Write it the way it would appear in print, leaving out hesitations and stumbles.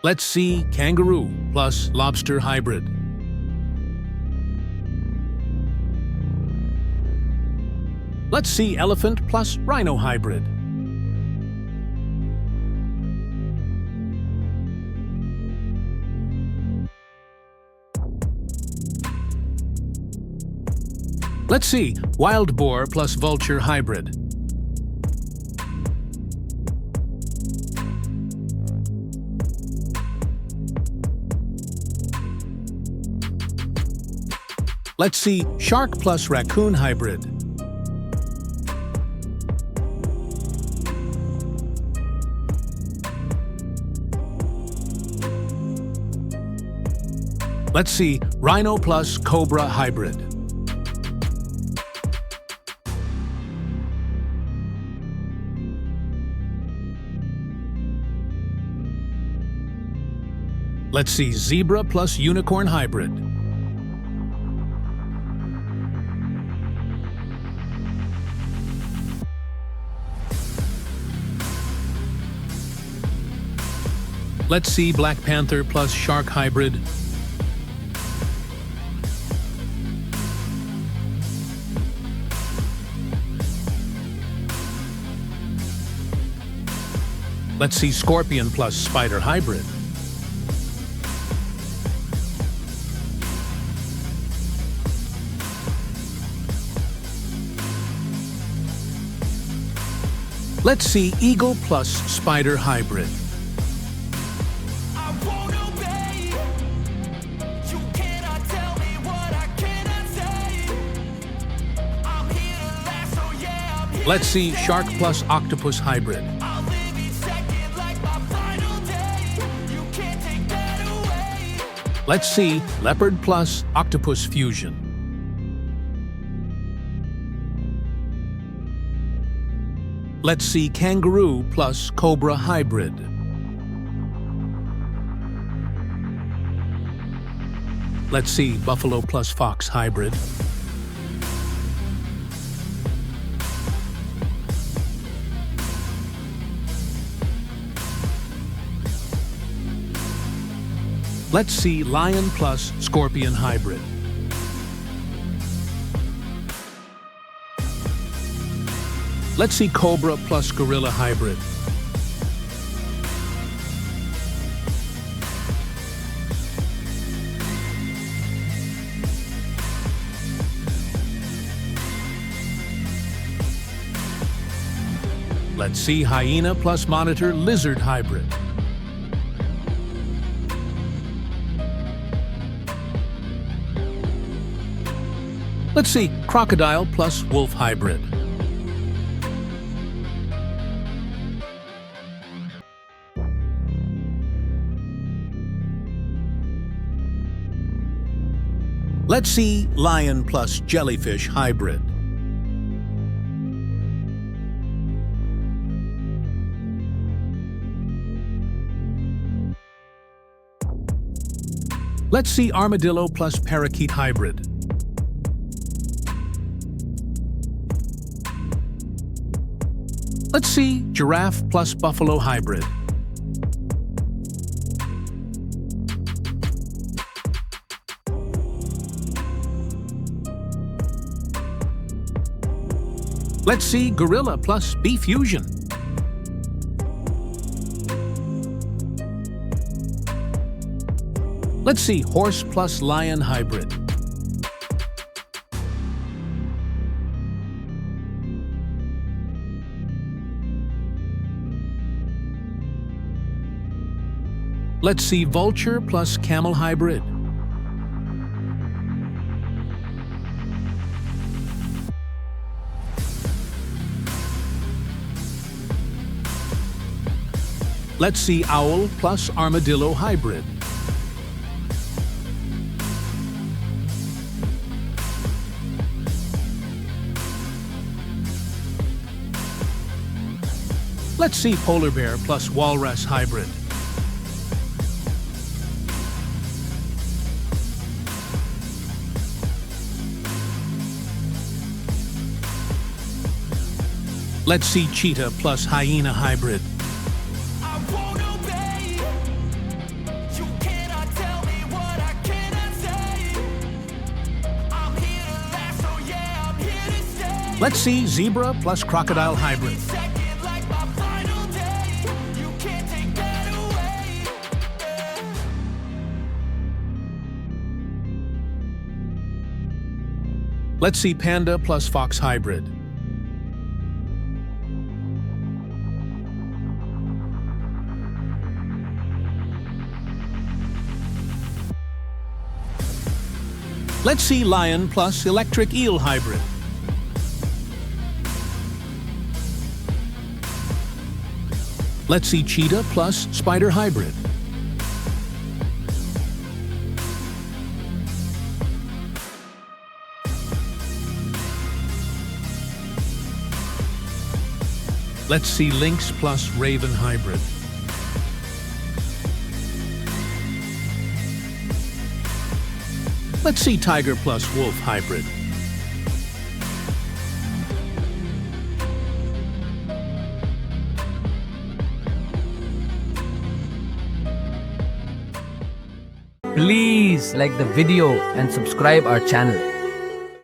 Let's see kangaroo plus lobster hybrid. Let's see elephant plus rhino hybrid. Let's see wild boar plus vulture hybrid. Let's see shark plus raccoon hybrid. Let's see rhino plus cobra hybrid. Let's see zebra plus unicorn hybrid. Let's see black panther plus shark hybrid. Let's see scorpion plus spider hybrid. Let's see eagle plus spider hybrid. Let's see shark plus octopus hybrid. Let's see leopard plus octopus fusion. Let's see kangaroo plus cobra hybrid. Let's see buffalo plus fox hybrid. Let's see lion plus scorpion hybrid. Let's see cobra plus gorilla hybrid. Let's see hyena plus monitor lizard hybrid. Let's see crocodile plus wolf hybrid. Let's see lion plus jellyfish hybrid. Let's see armadillo plus parakeet hybrid. Let's see giraffe plus buffalo hybrid. Let's see gorilla plus bee fusion. Let's see horse plus lion hybrid. Let's see vulture plus camel hybrid. Let's see owl plus armadillo hybrid. Let's see polar bear plus walrus hybrid. Let's see cheetah plus hyena hybrid. Let's see zebra plus crocodile hybrid. Let's see panda plus fox hybrid. Let's see lion plus electric eel hybrid. Let's see cheetah plus spider hybrid. Let's see lynx plus raven hybrid. Let's see tiger plus wolf hybrid. Please like the video and subscribe our channel.